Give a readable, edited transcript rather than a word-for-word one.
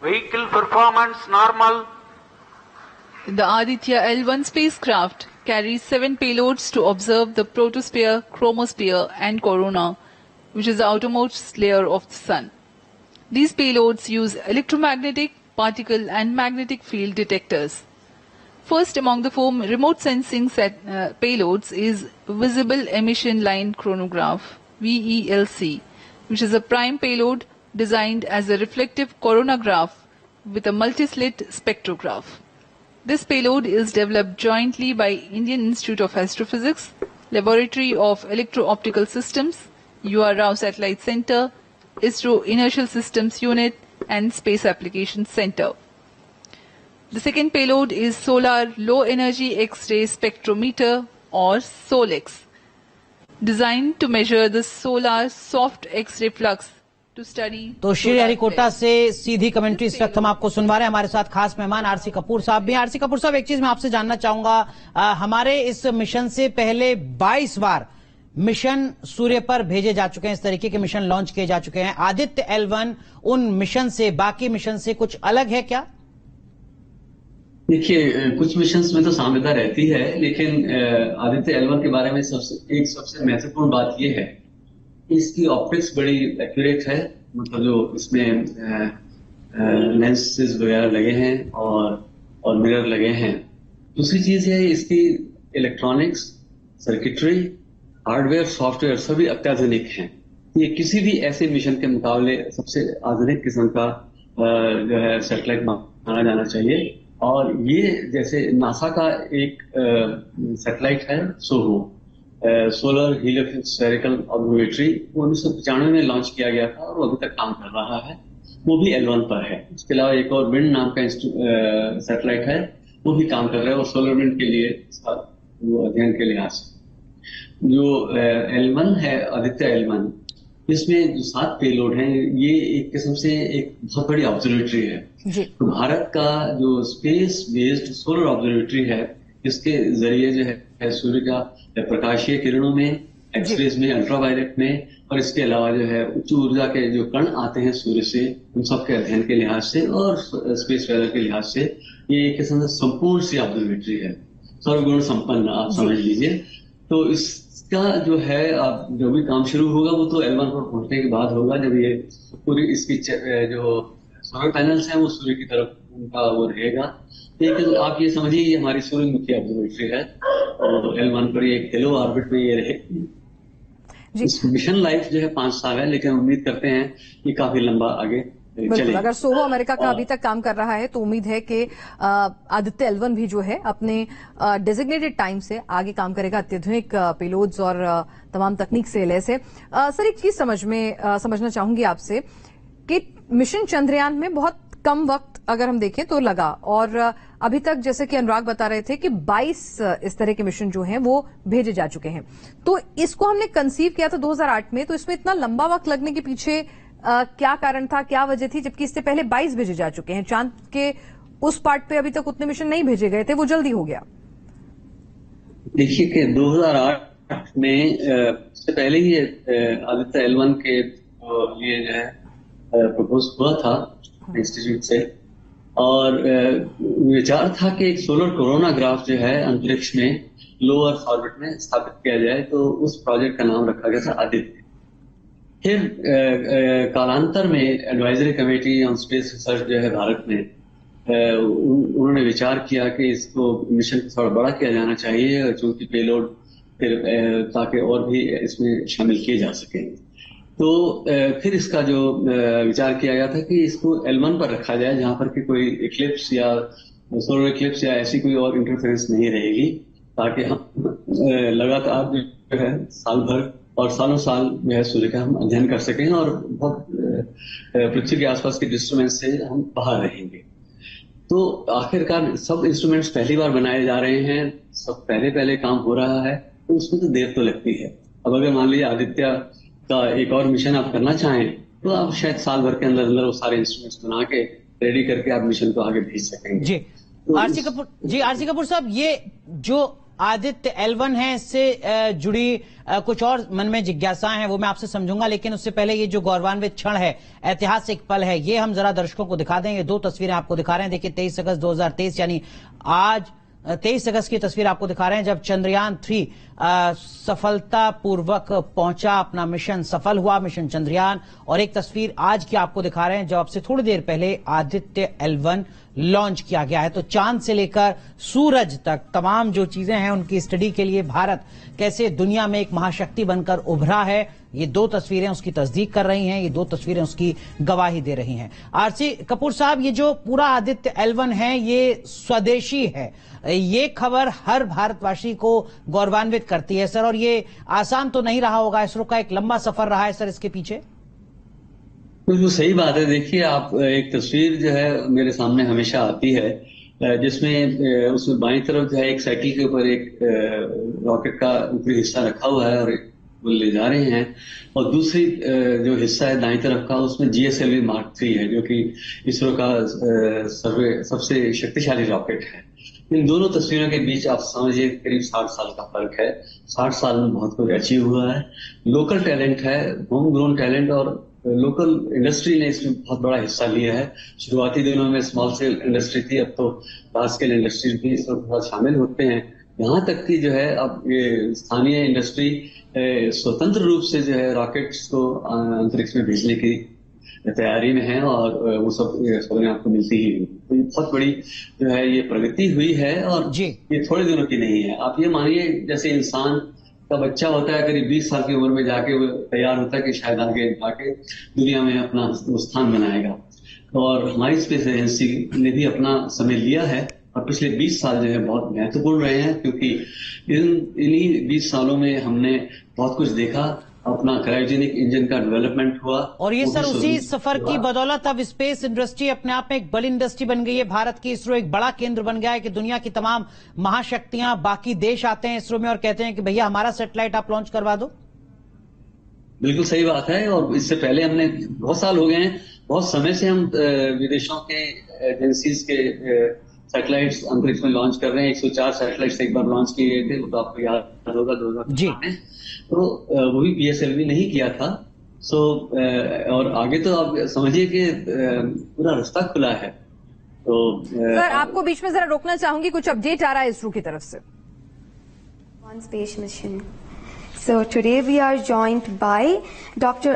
Vehicle performance normal. The Aditya L1 spacecraft carries 7 payloads to observe the protosphere, chromosphere and corona, which is the outermost layer of the Sun. These payloads use electromagnetic, particle and magnetic field detectors. First among the 4 remote sensing payloads is Visible Emission Line Chronograph, VELC, which is a prime payload designed as a reflective coronagraph with a multi-slit spectrograph. This payload is developed jointly by Indian Institute of Astrophysics, Laboratory of Electro-Optical Systems, UR Rao Satellite Center, ISRO Inertial Systems Unit and Space Applications Center. The second payload is Solar Low Energy X-ray Spectrometer or SOLEX, designed to measure the solar soft X-ray flux to study. तो श्रीहरिकोटा से सीधी commentary इस वक्त हम आपको सुनवा रहे हैं। हमारे साथ खास मेहमान आरसी कपूर साहब भी हैं। आरसी कपूर साहब, एक चीज मैं आपसे जानना चाहूंगा, हमारे इस मिशन से पहले 22 बार मिशन सूर्य पर भेजे जा चुके हैं, इस तरीके के मिशन लॉन्च किए जा चुके हैं। आदित्य L1 उन मिशन से, बाकी मिशन से कुछ अलग है क्या? देखिए, कुछ मिशंस में तो साम्यता रहती है, लेकिन आदित्य L1 के बारे में सबसे महत्वपूर्ण बात यह है कि इसकी ऑप्टिक्स बड़ी एक्यूरेट है। मतलब जो इसमें लेंसेज वगैरह लगे हैं और मिरर लगे हैं। दूसरी चीज है इसकी इलेक्ट्रॉनिक्स, सर्किटरी, हार्डवेयर, सॉफ्टवेयर सभी अत्याधुनिक हैं। ये किसी भी ऐसे मिशन के मुकाबले सबसे आधुनिक किस्म का जो है सैटेलाइट माना जाना चाहिए। और ये जैसे नासा का एक सैटेलाइट है सोहो, सोलर हीलियोस्फेरिकल ऑब्जर्वेटरी, वो 1995 में लॉन्च किया गया था और वो अभी तक काम कर रहा है। वो भी L1 पर है। इसके अलावा एक और विंड नाम का सैटेलाइट है, वो भी काम कर रहा है और सोलर विंड के लिए इसका वो अध्ययन के लिहाज से जो L1 है, आदित्य L1, इसमें जो 7 पेलोड हैं, ये एक किस्म से एक बहुत बड़ी ऑब्जर्वेटरी है। तो भारत का जो स्पेस बेस्ड सोलर ऑब्जर्वेटरी है, इसके जरिए जो है सूर्य का प्रकाशीय किरणों में, एक्सरेज में, अल्ट्रावायलेट में और इसके अलावा जो है उच्च ऊर्जा के जो कण आते हैं सूर्य से, उन सब के अध्ययन के लिहाज से और स्पेस वेदर के लिहाज से ये एक किस्म से संपूर्ण सी ऑब्जर्वेटरी है, सर्वगुण संपन्न आप समझ लीजिए। तो इसका जो है अब जो भी काम शुरू होगा वो तो L1 पर पहुंचने के बाद होगा, जब ये पूरी इसकी जो सोलर पैनल्स हैं वो सूर्य की तरफ उनका वो रहेगा। लेकिन आप ये समझिए ये हमारी सूर्यमुखी ऑब्जर्वेटरी है और L1 पर ये हेलो ऑर्बिट में ये रहेगी। इस मिशन लाइफ जो है 5 साल है, लेकिन उम्मीद करते हैं कि काफी लंबा आगे बिल्कुल। अगर सोहो अमेरिका का अभी तक काम कर रहा है तो उम्मीद है कि आदित्य L1 भी जो है अपने डेजिग्नेटेड टाइम से आगे काम करेगा, अत्याधुनिक पेलोड्स और तमाम तकनीक से लैस है। सर, एक चीज समझना चाहूंगी आपसे कि मिशन चंद्रयान में बहुत कम वक्त अगर हम देखें तो लगा, और अभी तक जैसे कि अनुराग बता रहे थे कि 22 इस तरह के मिशन जो हैं वो भेजे जा चुके हैं। तो इसको हमने कंसीव किया था 2008 में, तो इसमें इतना लंबा वक्त लगने के पीछे क्या कारण था, क्या वजह थी, जबकि इससे पहले 22 भेजे जा चुके हैं? चांद के उस पार्ट पे अभी तक उतने मिशन नहीं भेजे गए थे, वो जल्दी हो गया। देखिए कि 2008 में इससे पहले ही आदित्य L1 के लिए जो है प्रपोज हुआ था इंस्टीट्यूट से, और विचार था कि एक सोलर कोरोनाग्राफ जो है अंतरिक्ष में लो अर्थ ऑर्बिट में स्थापित किया जाए। तो उस प्रोजेक्ट का नाम रखा गया था आदित्य। फिर कालांतर में advisory committee on space research जो है भारत में, उन्होंने विचार किया कि इसको मिशन को थोड़ा बड़ा किया जाना चाहिए, चूंकि पेलोड फिर ताकि और भी इसमें शामिल किए जा सके। तो फिर इसका जो विचार किया गया था कि इसको L1 पर रखा जाए, जहां पर कि कोई इक्लिप्स या सोलर इक्लिप्स या ऐसी कोई और इंटरफेरेंस नहीं रहेगी, ताकि हम लगातार जो है साल भर और सालों साल जो है सूर्य का हम अध्ययन कर सकें और बहुत पृथ्वी के आसपास के इंस्ट्रूमेंट्स से हम बाहर रहेंगे। तो आखिरकार सब इंस्ट्रूमेंट्स पहली बार बनाए जा रहे हैं, सब पहले काम हो रहा है, तो उसमें तो देर तो लगती है। अब अगर मान लीजिए आदित्य का एक और मिशन आप करना चाहें तो आप शायद साल भर के अंदर वो सारे इंस्ट्रूमेंट्स बना के रेडी करके आप मिशन को आगे भेज सकेंगे। जी आरसी कपूर साहब, ये जो आदित्य L1 है, इससे जुड़ी कुछ और मन में जिज्ञासाएं हैं, वो मैं आपसे समझूंगा, लेकिन उससे पहले ये जो गौरवान्वित क्षण है, ऐतिहासिक पल है, ये हम जरा दर्शकों को दिखा दें। ये दो तस्वीरें आपको दिखा रहे हैं। देखिए 23 अगस्त 2023 यानी आज 23 अगस्त की तस्वीर आपको दिखा रहे हैं जब चंद्रयान 3 सफलतापूर्वक पहुंचा, अपना मिशन सफल हुआ, मिशन चंद्रयान। और एक तस्वीर आज की आपको दिखा रहे हैं जब आपसे थोड़ी देर पहले आदित्य L1 लॉन्च किया गया है। तो चांद से लेकर सूरज तक तमाम जो चीजें हैं उनकी स्टडी के लिए भारत कैसे दुनिया में एक महाशक्ति बनकर उभरा है, ये दो तस्वीरें उसकी तस्दीक कर रही हैं, ये दो तस्वीरें उसकी गवाही दे रही हैं। आरसी कपूर साहब, ये जो पूरा आदित्य L1 है ये स्वदेशी है, ये खबर हर भारतवासी को गौरवान्वित करती है सर, और ये आसान तो नहीं रहा होगा, इसरो का एक लंबा सफर रहा है सर इसके पीछे। बिल्कुल सही बात है। देखिए आप, एक तस्वीर जो है मेरे सामने हमेशा आती है जिसमें उसमें बाईं तरफ जो है एक साइकिल के ऊपर एक रॉकेट का ऊपरी हिस्सा रखा हुआ है और वो ले जा रहे हैं, और दूसरी जो हिस्सा है दाईं तरफ का उसमें GSLV Mark 3 है जो कि इसरो का सबसे शक्तिशाली रॉकेट है। इन दोनों तस्वीरों के बीच आप समझिए करीब 60 साल का फर्क है। 60 साल में बहुत कुछ अचीव हुआ है। लोकल टैलेंट है, होम ग्रोन टैलेंट, और लोकल इंडस्ट्री ने इसमें बहुत बड़ा हिस्सा लिया है। शुरुआती दिनों में स्मॉल स्केल इंडस्ट्री थी, अब तो लार्ज स्केल इंडस्ट्री भी इसमें बहुत शामिल होते हैं। यहाँ तक कि जो है अब ये स्थानीय इंडस्ट्री स्वतंत्र रूप से जो है रॉकेट्स को अंतरिक्ष में भेजने की तैयारी में है, और वो सब खबरें आपको मिलती ही हुई। तो ये बहुत बड़ी जो है ये प्रगति हुई है, और ये थोड़े दिनों की नहीं है। आप ये मानिए जैसे इंसान का बच्चा होता है, करीब 20 साल की उम्र में जाके वो तैयार होता है कि शायद आगे जाके दुनिया में अपना स्थान बनाएगा। और हमारी स्पेस एजेंसी ने भी अपना समय लिया है, और पिछले 20 साल जो है बहुत महत्वपूर्ण रहे हैं, क्योंकि इन्हीं 20 सालों में हमने बहुत कुछ देखा। अपना क्रायोजेनिक इंजन का डेवलपमेंट हुआ, और ये सर उसी सफर की बदौलत अब स्पेस इंडस्ट्री अपने आप में एक बड़ी इंडस्ट्री बन गई है। भारत की इसरो एक बड़ा केंद्र बन गया है कि दुनिया की तमाम महाशक्तियां, बाकी देश आते हैं इसरो में और कहते हैं कि भैया हमारा सैटेलाइट आप लॉन्च करवा दो। बिल्कुल सही बात है। और इससे पहले हमने बहुत साल हो गए हैं, बहुत समय से हम विदेशों के एजेंसीज के सैटेलाइट्स अंतरिक्ष में लॉन्च कर रहे हैं। 104 सैटेलाइट्स एक बार लॉन्च किए गए थे, वो तो आपको याद होगा 2000 में, तो वो भी PSLV नहीं किया था। और आगे तो आप समझिए कि पूरा रास्ता खुला है। तो सर आपको बीच में जरा रोकना चाहूंगी, कुछ अपडेट आ रहा है इसरो की तरफ से। Space mission. So today we are joined by Dr.